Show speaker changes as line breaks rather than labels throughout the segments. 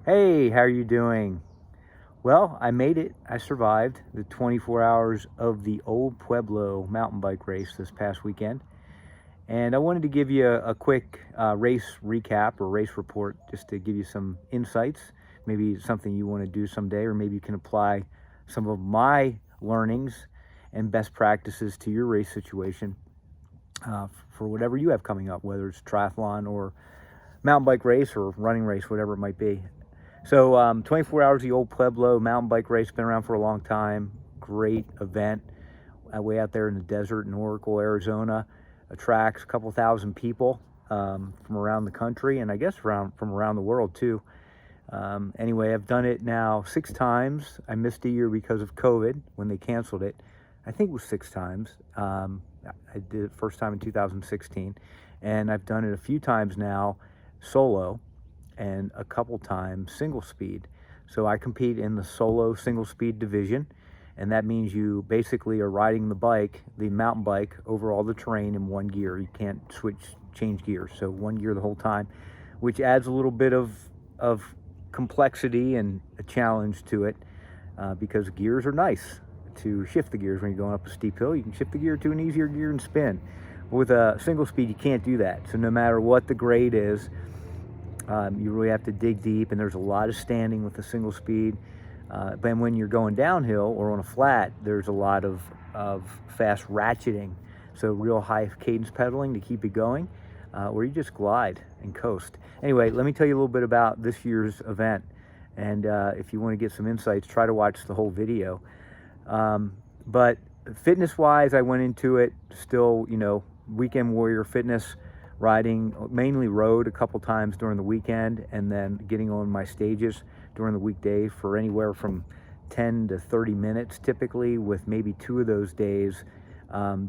Hey, how are you doing? Well, I made it. I survived the 24 hours of the Old Pueblo mountain bike race this past weekend. And I wanted to give you a quick race recap or race report just to give you some insights. Maybe something you want to do someday, or maybe you can apply some of my learnings and best practices to your race situation for whatever you have coming up, whether it's triathlon or mountain bike race or running race, whatever it might be. So 24 hours of the Old Pueblo mountain bike race, been around for a long time. Great event way out there in the desert in Oracle, Arizona. Attracts a couple thousand people from around the country, and I guess from around the world too. Anyway, I've done it now 6 times. I missed a year because of COVID when they canceled it. I think it was 6 times. I did it first time in 2016, and I've done it a few times now solo and a couple times single speed. So I compete in the solo single speed division, and that means you basically are riding the bike, the mountain bike, over all the terrain in one gear. You can't change gears, so one gear the whole time, which adds a little bit of complexity and a challenge to it because gears are nice to shift the gears when you're going up a steep hill. You can shift the gear to an easier gear and spin. With a single speed, you can't do that. So no matter what the grade is, you really have to dig deep, and there's a lot of standing with the single speed. But when you're going downhill or on a flat, there's a lot of fast ratcheting. So real high cadence pedaling to keep it going, where you just glide and coast. Anyway, let me tell you a little bit about this year's event. And if you want to get some insights, try to watch the whole video. But fitness-wise, I went into it still, weekend warrior fitness, riding mainly road a couple times during the weekend, and then getting on my stages during the weekday for anywhere from 10 to 30 minutes typically, with maybe 2 of those days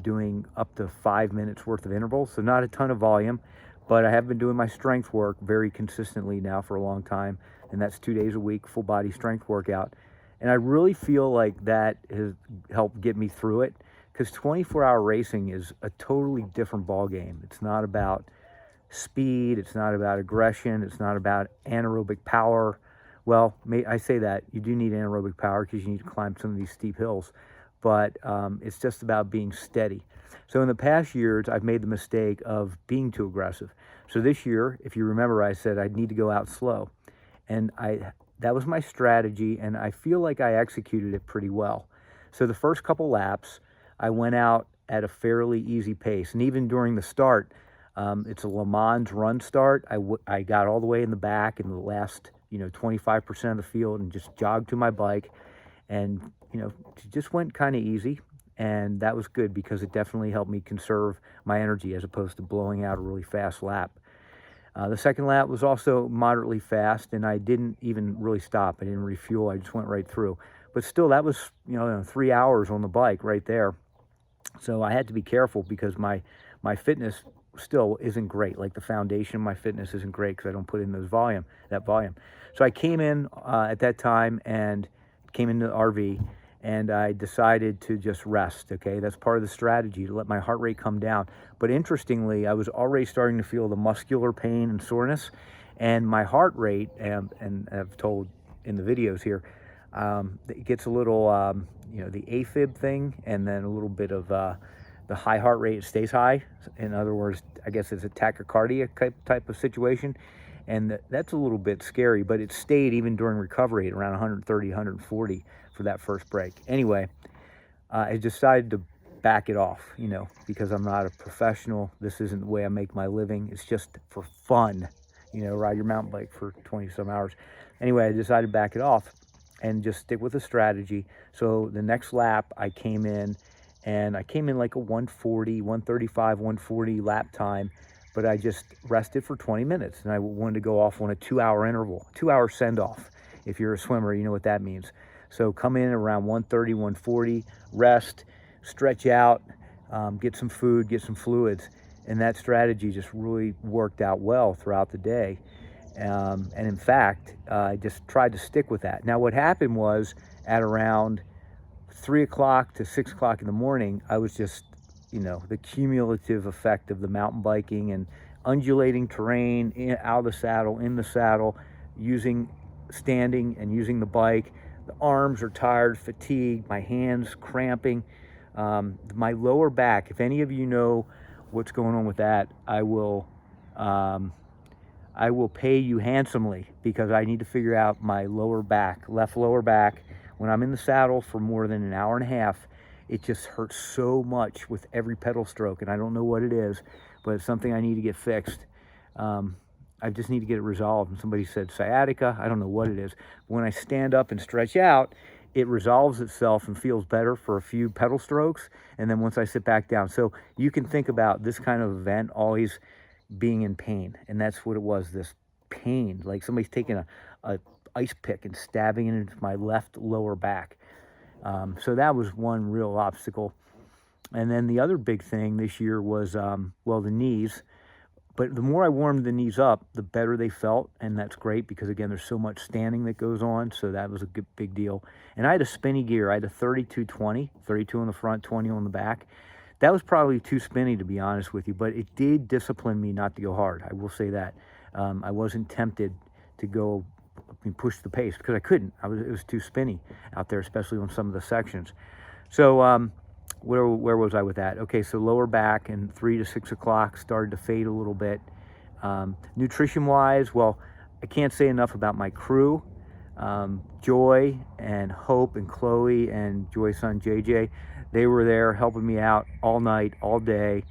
doing up to 5 minutes worth of intervals. So not a ton of volume, but I have been doing my strength work very consistently now for a long time, and that's 2 days a week, full body strength workout. And I really feel like that has helped get me through it, because 24-hour racing is a totally different ball game. It's not about speed, it's not about aggression, it's not about anaerobic power. Well, I say that you do need anaerobic power because you need to climb some of these steep hills, but it's just about being steady. So in the past years, I've made the mistake of being too aggressive. So this year, if you remember, I said I'd need to go out slow, and that was my strategy, and I feel like I executed it pretty well. So the first couple laps, I went out at a fairly easy pace, and even during the start, it's a Le Mans run start. I got all the way in the back in the last 25% of the field and just jogged to my bike, and just went kind of easy, and that was good because it definitely helped me conserve my energy as opposed to blowing out a really fast lap. The second lap was also moderately fast, and I didn't even really stop. I didn't refuel. I just went right through. But still, that was 3 hours on the bike right there. So I had to be careful because my fitness still isn't great. Like the foundation of my fitness isn't great because I don't put in that volume. So I came in at that time and came into the RV, and I decided to just rest. Okay, that's part of the strategy, to let my heart rate come down. But interestingly, I was already starting to feel the muscular pain and soreness, and my heart rate, and I've told in the videos here, it gets a little, the AFib thing, and then a little bit of the high heart rate stays high. In other words, I guess it's a tachycardia type of situation. And that's a little bit scary, but it stayed even during recovery at around 130, 140 for that first break. Anyway, I decided to back it off, because I'm not a professional. This isn't the way I make my living. It's just for fun, ride your mountain bike for 20 some hours. Anyway, I decided to back it off and just stick with the strategy. So the next lap, I came in like a 140, 135, 140 lap time, but I just rested for 20 minutes, and I wanted to go off on a 2-hour interval, 2-hour send-off. If you're a swimmer, you know what that means. So come in around 130, 140, rest, stretch out, get some food, get some fluids, and that strategy just really worked out well throughout the day. And in fact, I just tried to stick with that. Now, what happened was at around 3 o'clock to 6 o'clock in the morning, I was just, the cumulative effect of the mountain biking and undulating terrain, out of the saddle, in the saddle, using standing and using the bike. The arms are tired, fatigued, my hands cramping. My lower back, if any of you know what's going on with that, I will pay you handsomely, because I need to figure out my lower back, left lower back. When I'm in the saddle for more than an hour and a half, it just hurts so much with every pedal stroke, and I don't know what it is, but it's something I need to get fixed. I just need to get it resolved. And somebody said sciatica. I don't know what it is. When I stand up and stretch out, it resolves itself and feels better for a few pedal strokes, and then once I sit back down. So you can think about this kind of event always being in pain, and that's what it was, this pain, like somebody's taking a ice pick and stabbing it into my left lower back. So that was one real obstacle. And then the other big thing this year was, well, the knees. But the more I warmed the knees up, the better they felt, and that's great because, again, there's so much standing that goes on, so that was a good, big deal. And I had a spinny gear. I had a 32-20, 32 on the front, 20 on the back. That was probably too spinny, to be honest with you, but it did discipline me not to go hard. I will say that. I wasn't tempted to go and push the pace because I couldn't. It was too spinny out there, especially on some of the sections. So where was I with that? Okay, so lower back and 3 to 6 o'clock started to fade a little bit. Nutrition-wise, well, I can't say enough about my crew. Joy and Hope and Chloe and Joy's son JJ, they were there helping me out all night, all day.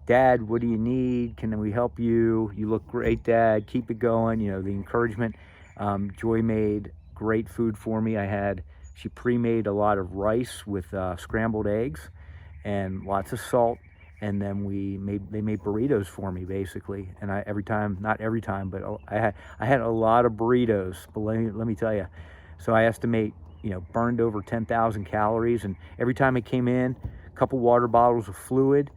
Dad, what do you need? Can we help you? You look great, Dad. Keep it going. You know, the encouragement. Joy made great food for me. She pre-made a lot of rice with scrambled eggs and lots of salt. And then they made burritos for me, basically. And not every time, but I had a lot of burritos. But let me tell you. So I estimate, burned over 10,000 calories. And every time I came in, a couple water bottles of fluid.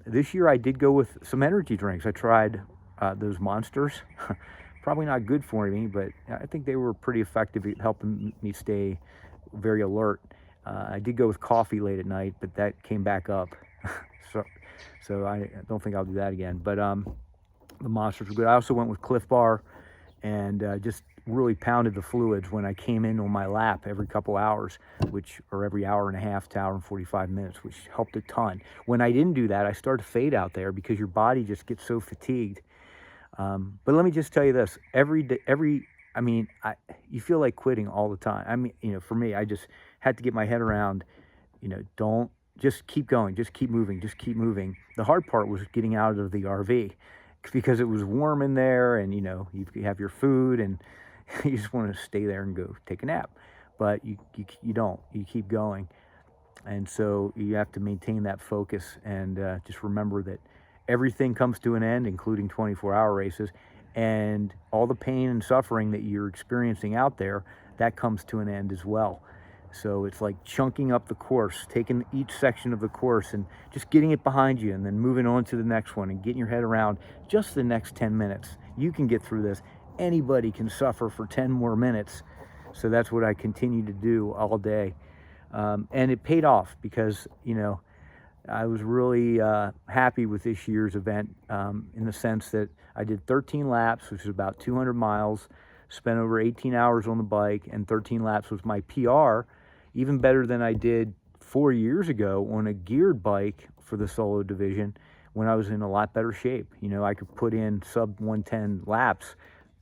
This year I did go with some energy drinks. I tried those Monsters. Probably not good for me, but I think they were pretty effective at helping me stay very alert. I did go with coffee late at night, but that came back up. so I don't think I'll do that again. But the Monsters were good. I also went with Cliff Bar and just really pounded the fluids when I came in on my lap every couple hours, or every hour and a half to hour and 45 minutes, which helped a ton. When I didn't do that, I started to fade out there because your body just gets so fatigued. But let me just tell you this, you feel like quitting all the time. For me, I just had to get my head around, don't just keep going, just keep moving, just keep moving. The hard part was getting out of the RV because it was warm in there and, you have your food and you just want to stay there and go take a nap, but you don't, you keep going. And so you have to maintain that focus and just remember that everything comes to an end, including 24-hour races, and all the pain and suffering that you're experiencing out there, that comes to an end as well. So it's like chunking up the course, taking each section of the course and just getting it behind you and then moving on to the next one and getting your head around just the next 10 minutes. You can get through this. Anybody can suffer for 10 more minutes. So that's what I continue to do all day. And it paid off because, I was really happy with this year's event in the sense that I did 13 laps, which is about 200 miles, spent over 18 hours on the bike, and 13 laps was my PR, even better than I did 4 years ago on a geared bike for the solo division when I was in a lot better shape. I could put in sub 110 laps,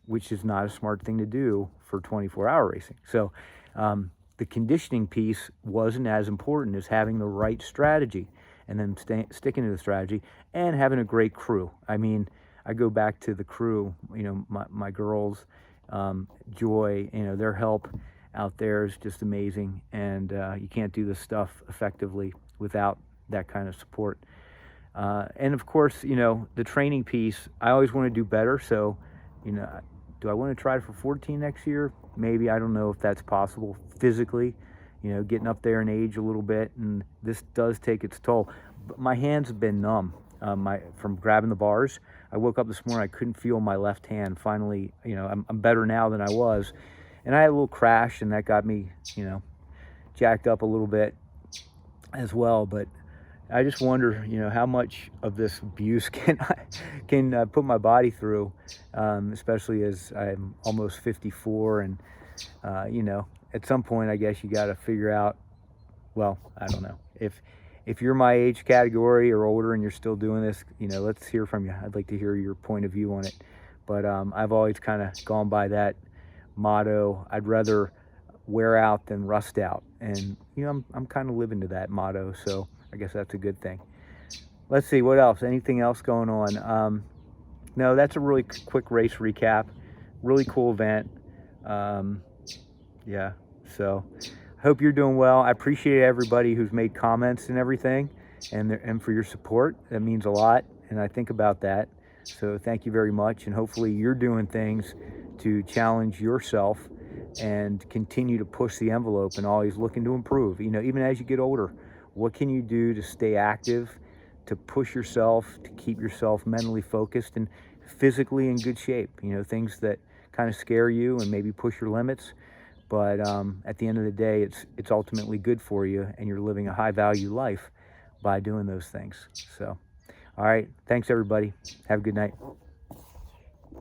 which is not a smart thing to do for 24-hour racing. So the conditioning piece wasn't as important as having the right strategy and then sticking to the strategy and having a great crew. I go back to the crew, my girls, Joy, their help out there is just amazing. And you can't do this stuff effectively without that kind of support. And of course, the training piece, I always want to do better. So, do I want to try for 14 next year? Maybe. I don't know if that's possible physically, getting up there in age a little bit, and this does take its toll. But my hands have been numb from grabbing the bars. I woke up this morning, I couldn't feel my left hand. Finally, I'm better now than I was. And I had a little crash, and that got me, jacked up a little bit as well. But, I just wonder, how much of this abuse can put my body through, especially as I'm almost 54, and at some point, I guess you got to figure out. Well, I don't know if you're my age category or older and you're still doing this. Let's hear from you. I'd like to hear your point of view on it. But I've always kind of gone by that motto. I'd rather wear out than rust out, and I'm kind of living to that motto, so I guess that's a good thing. Let's see what else. Anything else going on? No, that's a really quick race recap. Really cool event. Yeah, so I hope you're doing well. I appreciate everybody who's made comments and everything, and for your support. That means a lot, and I think about that. So thank you very much, and hopefully you're doing things to challenge yourself and continue to push the envelope and always looking to improve. Even as you get older, what can you do to stay active, to push yourself, to keep yourself mentally focused and physically in good shape? Things that kind of scare you and maybe push your limits, but at the end of the day, it's ultimately good for you, and you're living a high value life by doing those things. So, all right, thanks everybody. Have a good night.